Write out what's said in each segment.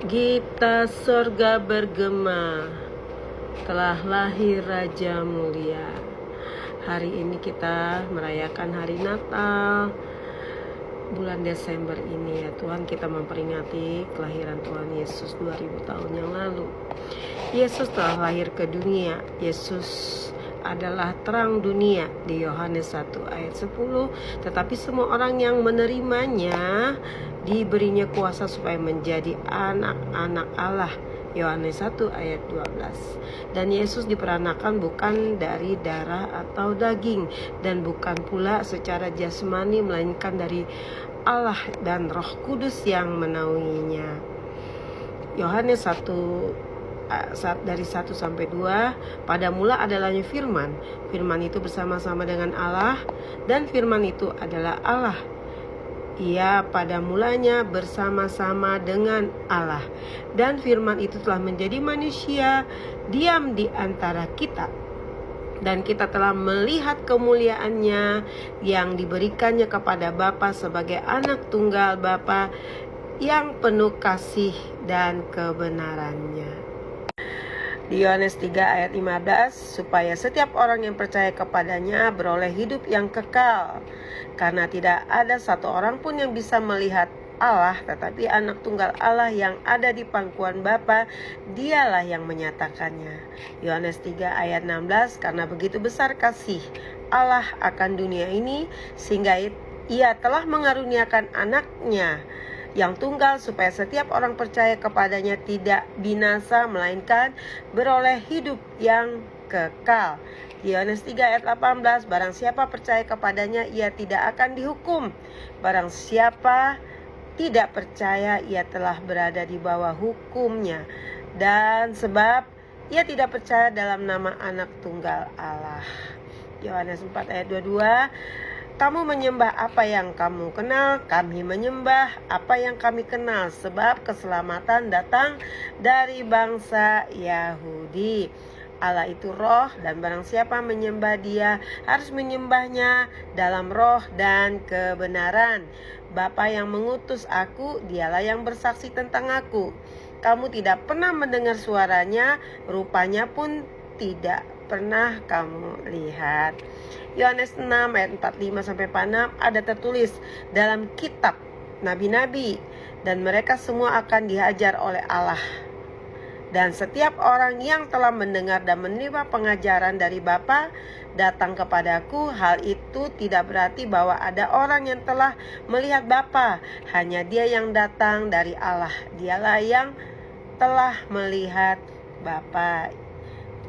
Gita sorga bergema, telah lahir Raja Mulia. Hari ini kita merayakan hari Natal bulan Desember ini ya Tuhan, kita memperingati kelahiran Tuhan Yesus 2000 tahun yang lalu. Yesus telah lahir ke dunia. Yesus adalah terang dunia di Yohanes 1 ayat 10. Tetapi semua orang yang menerimanya diberinya kuasa supaya menjadi anak-anak Allah. Yohanes 1 ayat 12. Dan Yesus diperanakan bukan dari darah atau daging, dan bukan pula secara jasmani, melainkan dari Allah dan Roh Kudus yang menaunginya. Yohanes 1 dari 1 sampai 2. Pada mula adalahnya firman. Firman itu bersama-sama dengan Allah, dan firman itu adalah Allah. Ia pada mulanya bersama-sama dengan Allah, dan firman itu telah menjadi manusia, diam di antara kita, dan kita telah melihat kemuliaannya yang diberikannya kepada Bapa sebagai anak tunggal Bapa yang penuh kasih dan kebenarannya. Di Yohanes 3 ayat 15, supaya setiap orang yang percaya kepadanya beroleh hidup yang kekal. Karena tidak ada satu orang pun yang bisa melihat Allah, tetapi anak tunggal Allah yang ada di pangkuan Bapa, dialah yang menyatakannya. Yohanes 3 ayat 16, karena begitu besar kasih Allah akan dunia ini, sehingga ia telah mengaruniakan anaknya yang tunggal, supaya setiap orang percaya kepadanya tidak binasa, melainkan beroleh hidup yang kekal. Yohanes 3 ayat 18, barang siapa percaya kepadanya, ia tidak akan dihukum. Barang siapa tidak percaya, ia telah berada di bawah hukumnya. Dan sebab ia tidak percaya dalam nama anak tunggal Allah. Yohanes 4 ayat 22, kamu menyembah apa yang kamu kenal, kami menyembah apa yang kami kenal, sebab keselamatan datang dari bangsa Yahudi. Allah itu roh, dan barang siapa menyembah dia harus menyembahnya dalam roh dan kebenaran. Bapa yang mengutus aku, dialah yang bersaksi tentang aku. Kamu tidak pernah mendengar suaranya, rupanya pun tidak pernah kamu lihat. Yohanes 6 ayat 45-46 ada tertulis dalam kitab nabi-nabi, dan mereka semua akan dihajar oleh Allah. Dan setiap orang yang telah mendengar dan menerima pengajaran dari Bapa datang kepadaku. Hal itu tidak berarti bahwa ada orang yang telah melihat Bapa, hanya dia yang datang dari Allah. Dialah yang telah melihat Bapa.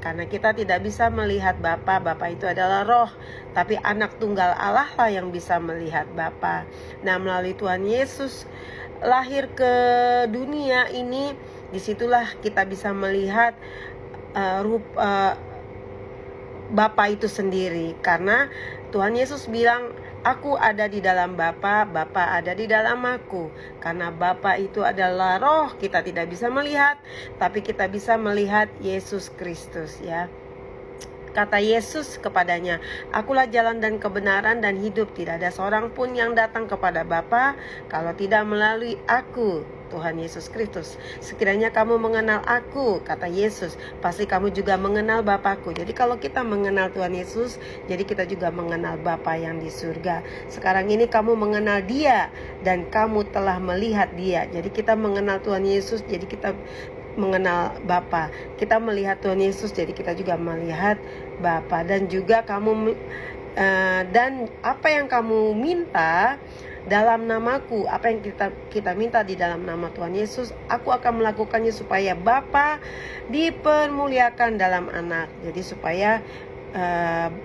Karena kita tidak bisa melihat Bapa, Bapa itu adalah roh, tapi anak tunggal Allah lah yang bisa melihat Bapa. Nah, melalui Tuhan Yesus lahir ke dunia ini, disitulah kita bisa melihat Bapa itu sendiri. Karena Tuhan Yesus bilang, aku ada di dalam Bapa, Bapa ada di dalam aku. Karena Bapa itu adalah roh, kita tidak bisa melihat, tapi kita bisa melihat Yesus Kristus ya. Kata Yesus kepadanya, akulah jalan dan kebenaran dan hidup. Tidak ada seorang pun yang datang kepada Bapa kalau tidak melalui aku, Tuhan Yesus Kristus. Sekiranya kamu mengenal aku, kata Yesus, pasti kamu juga mengenal Bapakku. Jadi kalau kita mengenal Tuhan Yesus, jadi kita juga mengenal Bapa yang di surga. Sekarang ini kamu mengenal Dia, dan kamu telah melihat Dia. Jadi kita mengenal Tuhan Yesus, jadi kita mengenal Bapa. Kita melihat Tuhan Yesus, jadi kita juga melihat Bapa. Dan juga kamu dan apa yang kamu minta dalam namaku, apa yang kita minta di dalam nama Tuhan Yesus, aku akan melakukannya supaya Bapa dipermuliakan dalam anak. Jadi supaya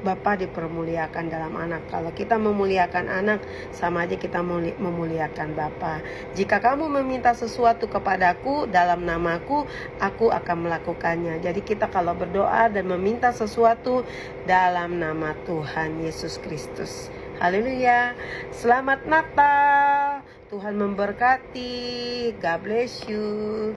Bapa dipermuliakan dalam anak. Kalau kita memuliakan anak, sama aja kita memuliakan Bapa. Jika kamu meminta sesuatu kepadaku dalam namaku, aku akan melakukannya. Jadi kita kalau berdoa dan meminta sesuatu dalam nama Tuhan Yesus Kristus. Haleluya. Selamat Natal. Tuhan memberkati. God bless you.